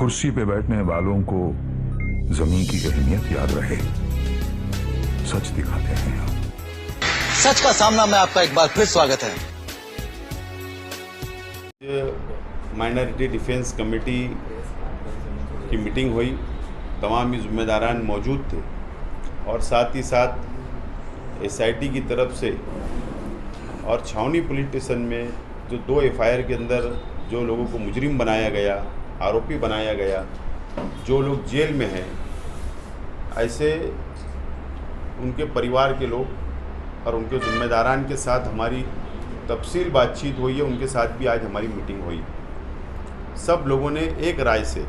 कुर्सी पे बैठने वालों को जमीन की अहमियत याद रहे। सच दिखाते हैं हम। सच का सामना में आपका एक बार फिर स्वागत है। माइनॉरिटी डिफेंस कमेटी की मीटिंग हुई, तमाम जिम्मेदारान मौजूद थे और साथ ही साथ एसआईटी की तरफ से और छावनी पुलिस स्टेशन में जो 2 एफआईआर के अंदर जो लोगों को मुजरिम बनाया गया, आरोपी बनाया गया, जो लोग जेल में हैं, ऐसे उनके परिवार के लोग और उनके जिम्मेदारान के साथ हमारी तफसील बातचीत हुई है। उनके साथ भी आज हमारी मीटिंग हुई। सब लोगों ने एक राय से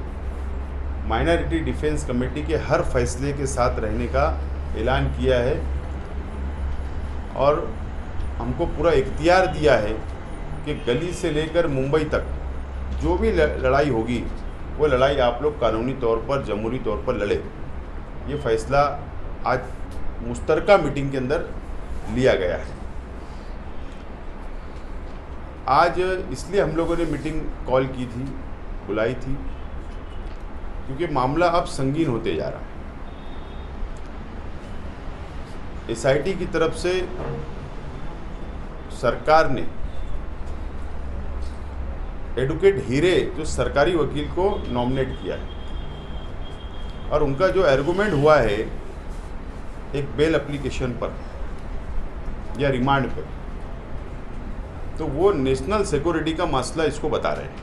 माइनॉरिटी डिफेंस कमेटी के हर फैसले के साथ रहने का ऐलान किया है और हमको पूरा इख्तियार दिया है कि गली से लेकर मुंबई तक जो भी लड़ाई होगी वो लड़ाई आप लोग कानूनी तौर पर, जमहूरी तौर पर लड़े। ये फैसला आज मुश्तरका मीटिंग के अंदर लिया गया है। आज इसलिए हम लोगों ने मीटिंग कॉल की थी, बुलाई थी, क्योंकि मामला अब संगीन होते जा रहा है। एसआईटी की तरफ से सरकार ने एडवोकेट हीरे जो सरकारी वकील को नॉमिनेट किया है और उनका जो आर्गुमेंट हुआ है एक बेल एप्लीकेशन पर या रिमांड पर, तो वो नेशनल सिक्योरिटी का मसला इसको बता रहे हैं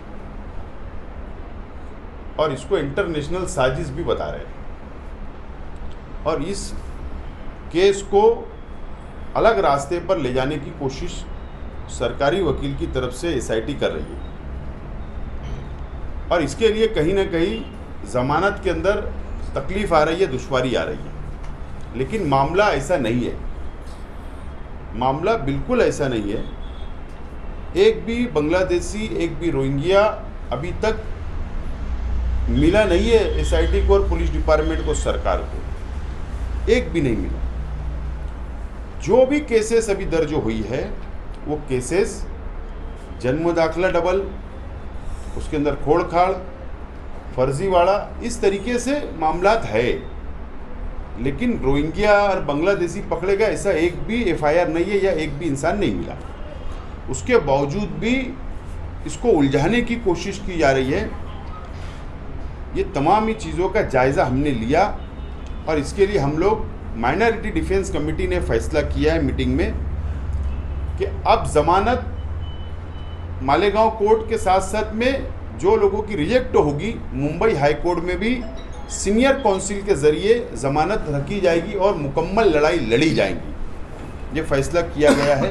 और इसको इंटरनेशनल साजिश भी बता रहे हैं और इस केस को अलग रास्ते पर ले जाने की कोशिश सरकारी वकील की तरफ से एसआईटी कर रही है और इसके लिए कहीं ना कहीं ज़मानत के अंदर तकलीफ़ आ रही है, दुश्वारी आ रही है। लेकिन मामला ऐसा नहीं है, मामला बिल्कुल ऐसा नहीं है। एक भी बांग्लादेशी, एक भी रोहिंग्या अभी तक मिला नहीं है एसआईटी को और पुलिस डिपार्टमेंट को, सरकार को एक भी नहीं मिला। जो भी केसेस अभी दर्ज हुई है वो केसेस जन्म दाखिला डबल, उसके अंदर खोड़खाड़, फर्जीवाड़ा, इस तरीके से मामलात है। लेकिन रोहिंग्या और बांग्लादेशी पकड़े गए ऐसा एक भी एफआईआर नहीं है या एक भी इंसान नहीं मिला। उसके बावजूद भी इसको उलझाने की कोशिश की जा रही है। ये तमाम ही चीज़ों का जायज़ा हमने लिया और इसके लिए हम लोग माइनॉरिटी डिफेंस कमेटी ने फैसला किया है मीटिंग में कि अब ज़मानत मालेगांव कोर्ट के साथ साथ में जो लोगों की रिजेक्ट होगी, मुंबई हाई कोर्ट में भी सीनियर काउंसिल के ज़रिए ज़मानत रखी जाएगी और मुकम्मल लड़ाई लड़ी जाएगी। ये फैसला किया गया है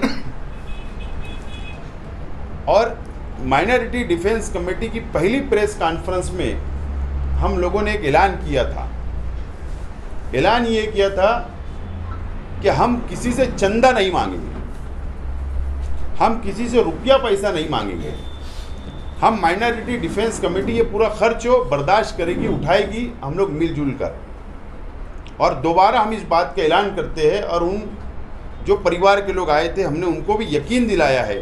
और माइनॉरिटी डिफेंस कमेटी की पहली प्रेस कॉन्फ्रेंस में हम लोगों ने एक ऐलान किया था। ऐलान ये किया था कि हम किसी से चंदा नहीं मांगेंगे, हम किसी से रुपया पैसा नहीं मांगेंगे। हम माइनॉरिटी डिफेंस कमेटी ये पूरा खर्च बर्दाश्त करेगी, उठाएगी, हम लोग मिलजुल कर। और दोबारा हम इस बात का ऐलान करते हैं और उन जो परिवार के लोग आए थे हमने उनको भी यकीन दिलाया है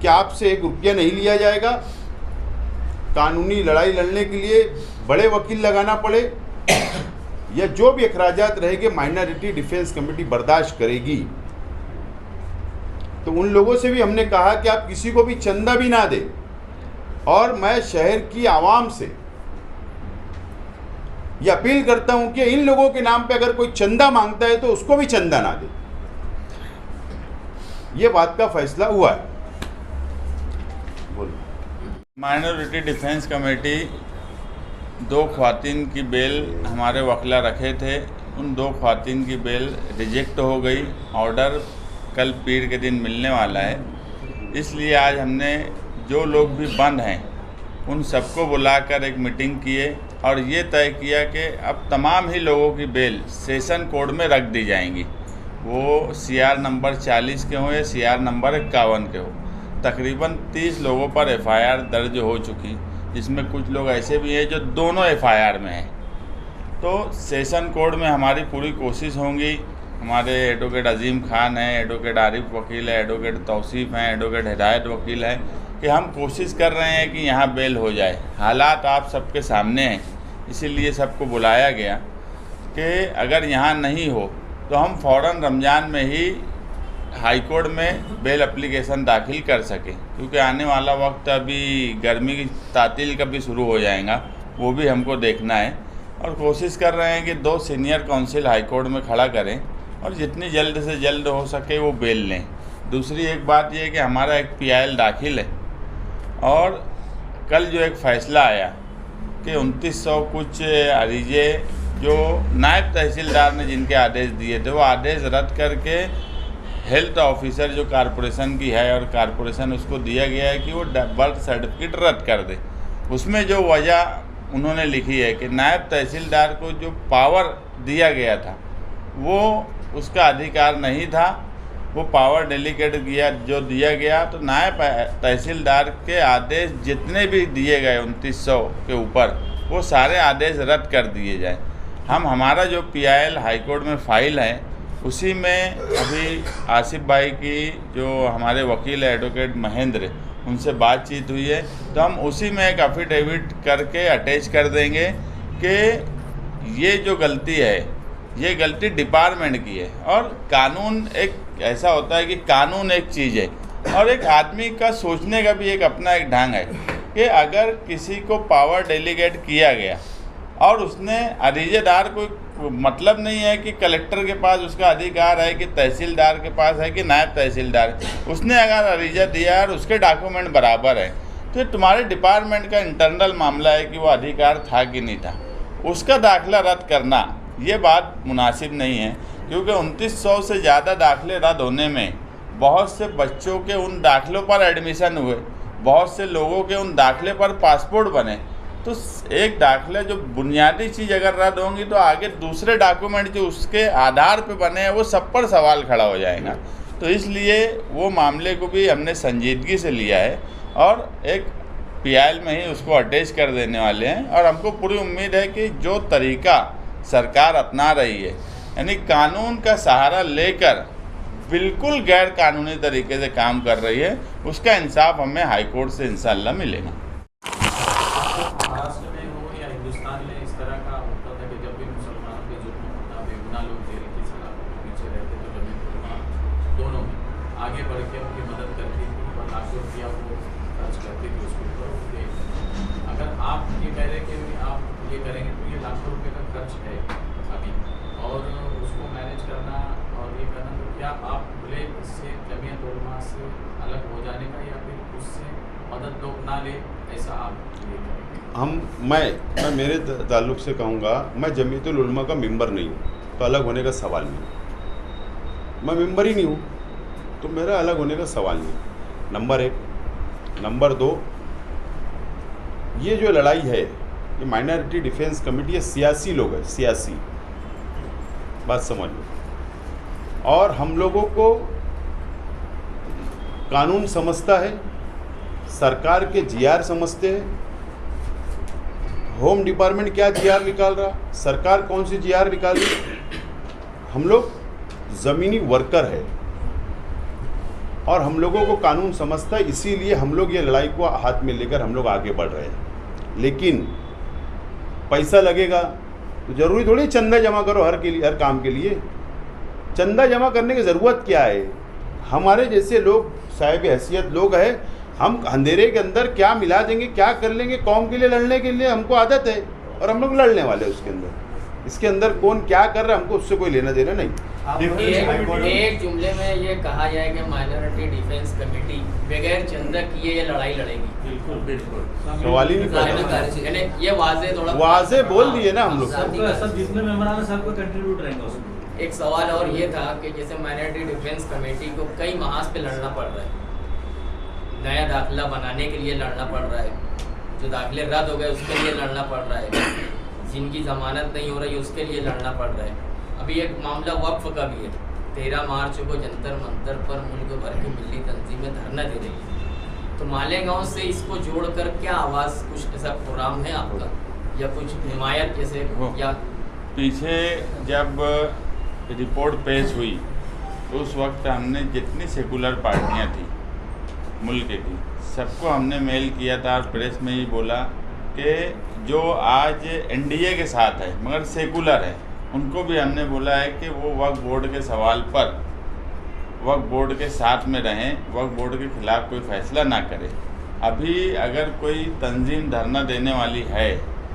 कि आपसे एक रुपया नहीं लिया जाएगा। कानूनी लड़ाई लड़ने के लिए बड़े वकील लगाना पड़े या जो भी अखराजात रहेंगे माइनॉरिटी डिफेंस कमेटी बर्दाश्त करेगी। तो उन लोगों से भी हमने कहा कि आप किसी को भी चंदा भी ना दें और मैं शहर की आवाम से ये अपील करता हूं कि इन लोगों के नाम पे अगर कोई चंदा मांगता है तो उसको भी चंदा ना दे। ये बात का फैसला हुआ है। माइनॉरिटी डिफेंस कमेटी 2 ख्वातीन की बेल हमारे वकला रखे थे, उन 2 ख्वातीन की बेल रिजेक्ट हो गई। ऑर्डर कल पीर के दिन मिलने वाला है, इसलिए आज हमने जो लोग भी बंद हैं उन सबको बुलाकर एक मीटिंग किए और ये तय किया कि अब तमाम ही लोगों की बेल सेशन कोर्ट में रख दी जाएंगी, वो सीआर नंबर 40 के हों या सीआर नंबर 51 के हो। तकरीबन 30 लोगों पर एफआईआर दर्ज हो चुकी, जिसमें कुछ लोग ऐसे भी हैं जो दोनों एफआईआर में हैं। तो सेशन कोर्ट में हमारी पूरी कोशिश होंगी। हमारे एडवोकेट अजीम खान हैं, एडवोकेट आरिफ वकील है, एडवोकेट तौसीफ़ हैं, एडवोकेट हिदायत वकील हैं, कि हम कोशिश कर रहे हैं कि यहाँ बेल हो जाए। हालात आप सबके सामने हैं, इसीलिए सबको बुलाया गया कि अगर यहाँ नहीं हो तो हम फ़ौरन रमज़ान में ही हाई कोर्ट में बेल एप्लीकेशन दाखिल कर सकें, क्योंकि आने वाला वक्त अभी गर्मी की तातील का भी शुरू हो जाएगा, वो भी हमको देखना है। और कोशिश कर रहे हैं कि 2 सीनियर काउंसिल हाई कोर्ट में खड़ा करें और जितनी जल्द से जल्द हो सके वो बेल लें। दूसरी एक बात ये है कि हमारा एक PIL दाखिल है और कल जो एक फ़ैसला आया कि 2900 कुछ अरीजे जो नायब तहसीलदार ने जिनके आदेश दिए थे वो आदेश रद्द करके हेल्थ ऑफिसर जो कॉरपोरेशन की है और कॉरपोरेशन उसको दिया गया है कि वो बर्थ सर्टिफिकेट रद्द कर दे। उसमें जो वजह उन्होंने लिखी है कि नायब तहसीलदार को जो पावर दिया गया था वो उसका अधिकार नहीं था, वो पावर डेलीगेट किया जो दिया गया, तो नायब तहसीलदार के आदेश जितने भी दिए गए 2900 के ऊपर वो सारे आदेश रद्द कर दिए जाए। हमारा जो PIL हाई कोर्ट में फ़ाइल है उसी में अभी आसिफ भाई की जो हमारे वकील है एडवोकेट महेंद्र, उनसे बातचीत हुई है, तो हम उसी में एक एफिडेविट करके अटैच कर देंगे कि ये जो गलती है ये गलती डिपार्टमेंट की है। और कानून एक ऐसा होता है कि कानून एक चीज़ है और एक आदमी का सोचने का भी एक अपना एक ढंग है कि अगर किसी को पावर डेलीगेट किया गया और उसने अरीजेदार को मतलब नहीं है कि कलेक्टर के पास उसका अधिकार है कि तहसीलदार के पास है कि नायब तहसीलदार, उसने अगर अरीजा दिया और उसके डॉक्यूमेंट बराबर है तो तुम्हारे डिपार्टमेंट का इंटरनल मामला है कि वो अधिकार था कि नहीं था, उसका दाखिला रद्द करना ये बात मुनासिब नहीं है। क्योंकि 2900 से ज़्यादा दाखिले रद्द होने में बहुत से बच्चों के उन दाखिलों पर एडमिशन हुए, बहुत से लोगों के उन दाखिले पर पासपोर्ट बने, तो एक दाखिला जो बुनियादी चीज़ अगर रद्द होंगी तो आगे दूसरे डॉक्यूमेंट जो उसके आधार पे बने हैं वो सब पर सवाल खड़ा हो जाएगा। तो इसलिए वो मामले को भी हमने संजीदगी से लिया है और एक PIL में ही उसको अटैच कर देने वाले हैं। और हमको पूरी उम्मीद है कि जो तरीका सरकार अपना रही है, यानी कानून का सहारा लेकर बिल्कुल गैर कानूनी तरीके से काम कर रही है, उसका इंसाफ हमें हाई कोर्ट से इंशाअल्लाह मिलेगा। महाराष्ट्र में हो या हिंदुस्तान में इस तरह का होता था कि जब भी मुसलमानों पे जुल्म होता, बेगुनाह लोग जेल की सलाह के पीछे रहते तो जमीन फुलमा दोनों में आगे बढ़ के उनकी मदद करती थी और लाखों रुपया वो खर्च करती थी उसके ऊपर। अगर आप ये कह रहे कि आप ये करेंगे तो ये लाखों रुपये का खर्च है अभी और उसको मैनेज करना और ये करना, तो क्या आप बोले इससे जमीयत उलमा से अलग हो जाने का या फिर उससे मदद लोग ना ले, ऐसा आप मैं मेरे ताल्लुक़ से कहूँगा, मैं जमीयतुल उलमा का मेंबर नहीं हूँ तो अलग होने का सवाल नहीं। मैं मेंबर ही नहीं हूँ तो मेरा अलग होने का सवाल नहीं, नंबर 1। नंबर 2, ये जो लड़ाई है ये माइनॉरिटी डिफेंस कमेटी है, सियासी लोग हैं, सियासी बात समझ लो। और हम लोगों को कानून समझता है, सरकार के GR समझते हैं, होम डिपार्टमेंट क्या GR निकाल रहा, सरकार कौन सी GR निकाल रही, हम लोग ज़मीनी वर्कर है और हम लोगों को कानून समझता है, इसीलिए हम लोग ये लड़ाई को हाथ में लेकर हम लोग आगे बढ़ रहे हैं। लेकिन पैसा लगेगा तो ज़रूरी थोड़ी चंदा जमा करो हर काम के लिए। चंदा जमा करने की ज़रूरत क्या है? हमारे जैसे लोग साहिब हैसियत लोग हैं, हम अंधेरे के अंदर क्या मिला देंगे, क्या कर लेंगे, कौम के लिए लड़ने के लिए हमको आदत है और हम लोग लड़ने वाले हैं उसके अंदर। इसके अंदर कौन क्या कर रहा है हमको उससे कोई लेना देना नहीं। एक जुमले में ये कहा जाए कि माइनॉरिटी डिफेंस कमेटी बगैर चंदा किए ये लड़ाई लड़ेगी, बिल्कुल बिल्कुल सवाल ही नहीं पैदा। यानी ये वाजे थोड़ा वाजे बोल दिए ना हम लोग, सब जितने मेंबर आना सबको कंट्रीब्यूट रहेंगे उसमें। एक सवाल और ये था कि जैसे माइनॉरिटी डिफेंस कमेटी को कई महाज पे लड़ना पड़ रहा है, नया दाखिला बनाने के लिए लड़ना पड़ रहा है, जो दाखिले रद्द हो गए उसके लिए लड़ना पड़ रहा है, जिनकी ज़मानत नहीं हो रही उसके लिए लड़ना पड़ रहा है। अभी एक मामला वक्फ का भी है, 13 मार्च को जंतर मंतर पर मुल्क भर की मिली तंजीमें धरना दे रही है, तो मालेगांव से इसको जोड़कर क्या आवाज़ कुछ ऐसा प्रोग्राम है आपका या कुछ हिमायत जैसे? या पीछे जब रिपोर्ट पेश हुई तो उस वक्त हमने जितनी सेकुलर पार्टियां थी मुल्क की सबको हमने मेल किया था और प्रेस में ही बोला कि जो आज एनडीए के साथ है मगर सेकुलर है, उनको भी हमने बोला है कि वो वक्फ बोर्ड के सवाल पर वक्फ बोर्ड के साथ में रहें, वक्फ बोर्ड के खिलाफ कोई फैसला ना करें। अभी अगर कोई तंजीम धरना देने वाली है,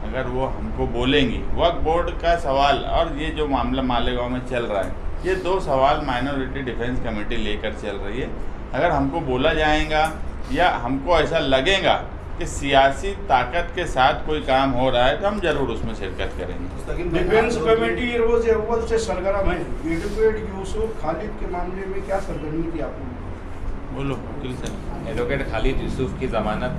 अगर वो हमको बोलेंगी, वक्फ बोर्ड का सवाल और ये जो मामला मालेगांव में चल रहा है, ये दो सवाल माइनॉरिटी डिफेंस कमेटी लेकर चल रही है। अगर हमको बोला जाएगा या हमको ऐसा लगेगा कि सियासी ताकत के साथ कोई काम हो रहा है तो हम जरूर उसमें शिरकत करेंगे। डिफेंस कमेटी रोज अव्वल से सरगर्म है। एडवोकेट यूसुफ खालिद के मामले में क्या सरगर्मी थी आपको? बोलो वकील साहब। एडवोकेट खालिद यूसुफ की ज़मानत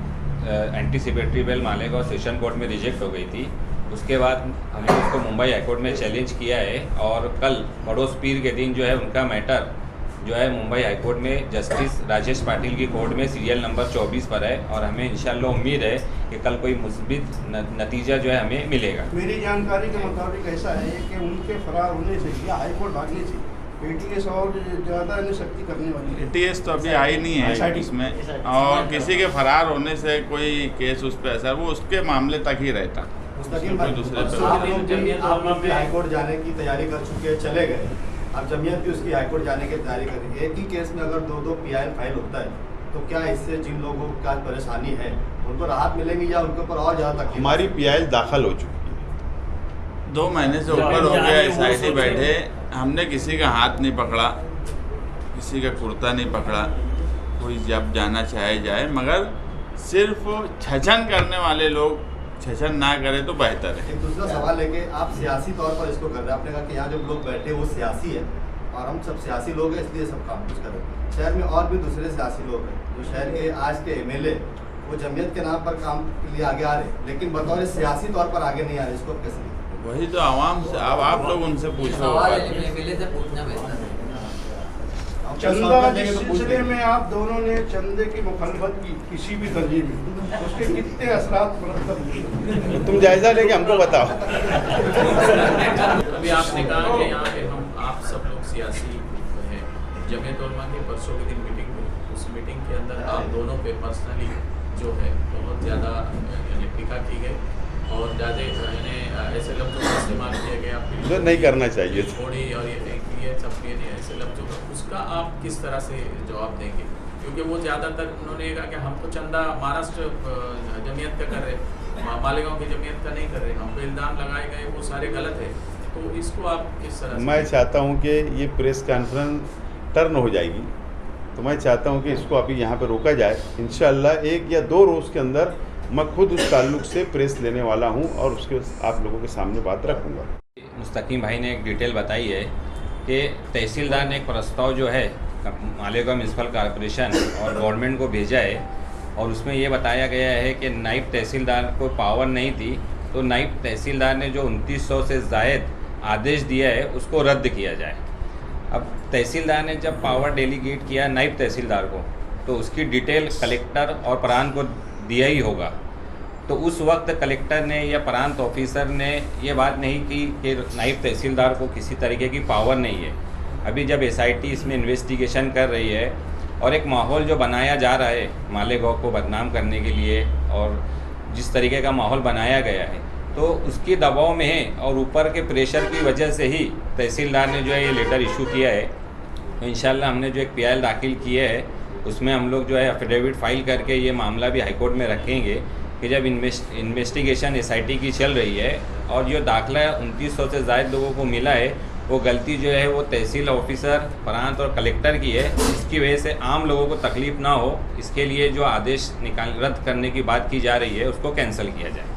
anticipatory bail Malegaon session court में रिजेक्ट हो गई थी। उसके बाद हमने उसको मुंबई हाईकोर्ट में चैलेंज किया है और कल पड़ोस पीर के दिन जो है उनका मैटर जो है मुंबई हाईकोर्ट में जस्टिस राजेश पाटिल की कोर्ट में सीरियल नंबर 24 पर है और हमें इंशाल्लाह उम्मीद है कि कल कोई मुस्बित नतीजा जो है हमें मिलेगा। मेरी जानकारी के मुताबिक ऐसा है कि उनके फरार होने से या हाईकोर्ट भागने से एटीएस और ज़्यादा सख्ती करने वाली है। एटीएस तो अभी आई नहीं है इसमें, और किसी के फरार होने से कोई केस उस पर असर, वो उसके मामले तक ही रहता, कोई दूसरे पर। आप हाईकोर्ट जाने की तैयारी कर चुके हैं, चले गए, अब जमीयत भी उसकी हाईकोर्ट जाने की तैयारी कर रही है। एक ही केस में अगर दो PIL फाइल होता है तो क्या इससे जिन लोगों को क्या परेशानी है उनको राहत मिलेगी या उनके ऊपर और ज़्यादा तकलीफ? हमारी PIL दाखिल हो चुकी है, 2 महीने से ऊपर हो गया SIT बैठे, हमने किसी का हाथ नहीं पकड़ा, किसी का कुर्ता नहीं पकड़ा, कोई जब जाना चाहे जाए, मगर सिर्फ छछन करने वाले लोग छछन ना करे तो बेहतर है। एक दूसरा सवाल है कि आप सियासी तौर पर इसको कर रहे हैं। आपने कहा कि यहाँ जो लोग बैठे वो सियासी है और हम सब सियासी लोग हैं इसलिए सब काम कुछ कर रहे हैं। शहर में और भी दूसरे सियासी लोग हैं जो शहर के आज के MLA वो जमीयत के नाम पर काम के लिए आगे आ रहे हैं लेकिन बतौर सियासी तौर पर आगे नहीं आ रहे, इसको कैसे? वही तो आवाम से, अब आप लोग उनसे पूछो। चंदा जिस सिलसिले में आप दोनों ने चंदे की मुखालफत की किसी भी तंजीम में, उसके कितने असरात मुरतब हुए? तुम जायजा लेके हमको बताओ। अभी आपने कहा कि यहाँ पे हम आप सब लोग सियासी हैं। जमीयत उलमा की परसों के दिन मीटिंग हुई, उस मीटिंग के अंदर आप दोनों पे पर्सनली जो है बहुत ज़्यादा टीका की गई और ज़्यादा ऐसे लफ्ज़ों का इस्तेमाल किया गया जो नहीं करना चाहिए थोड़ी, और ये सब ऐसे लफ्ज़ों का, उसका आप किस तरह से जवाब देंगे? क्योंकि वो ज़्यादातर उन्होंने कहा कि हम तो चंदा महाराष्ट्र जमीयत का कर रहे, मालेगांव की जमीयत का नहीं कर रहे, हम पे इल्ज़ाम लगाए गए वो सारे गलत है, तो इसको आप किस तरह से? मैं चाहता हूं कि ये प्रेस कॉन्फ्रेंस टर्न हो जाएगी, तो मैं चाहता हूं कि इसको अभी यहाँ पर रोका जाए। इंशाअल्लाह 1 या 2 रोज़ के अंदर मैं खुद उस ताल्लुक़ से प्रेस लेने वाला हूं और उसके आप लोगों के सामने बात रखूँगा। मुस्तकीम भाई ने एक डिटेल बताई है कि तहसीलदार ने एक प्रस्ताव जो है मालेगांव म्यूनसिपल कॉरपोरेशन और गवर्नमेंट को भेजा है और उसमें ये बताया गया है कि नायब तहसीलदार को पावर नहीं थी, तो नायब तहसीलदार ने जो 2900 से ज़ायद आदेश दिया है उसको रद्द किया जाए। अब तहसीलदार ने जब पावर डेलीगेट किया नायब तहसीलदार को तो उसकी डिटेल कलेक्टर और प्रांत को दिया ही होगा, तो उस वक्त कलेक्टर ने या प्रांत ऑफिसर ने ये बात नहीं की कि नायब तहसीलदार को किसी तरीके की पावर नहीं है। अभी जब SIT इसमें इन्वेस्टिगेशन कर रही है और एक माहौल जो बनाया जा रहा है मालेगांव को बदनाम करने के लिए और जिस तरीके का माहौल बनाया गया है तो उसके दबाव में है और ऊपर के प्रेशर की वजह से ही तहसीलदार ने जो है ये लेटर इशू किया है। तो इंशाल्लाह हमने जो एक PIL दाखिल किया है उसमें हम लोग जो है एफिडेविट फाइल करके ये मामला भी हाईकोर्ट में रखेंगे कि जब इन्वेस्टिगेशन SIT की चल रही है और जो दाखिला 2900 से ज़ायद लोगों को मिला है वो गलती जो है वो तहसील ऑफिसर, प्रांत और कलेक्टर की है, इसकी वजह से आम लोगों को तकलीफ़ ना हो इसके लिए जो आदेश रद्द करने की बात की जा रही है उसको कैंसिल किया जाए।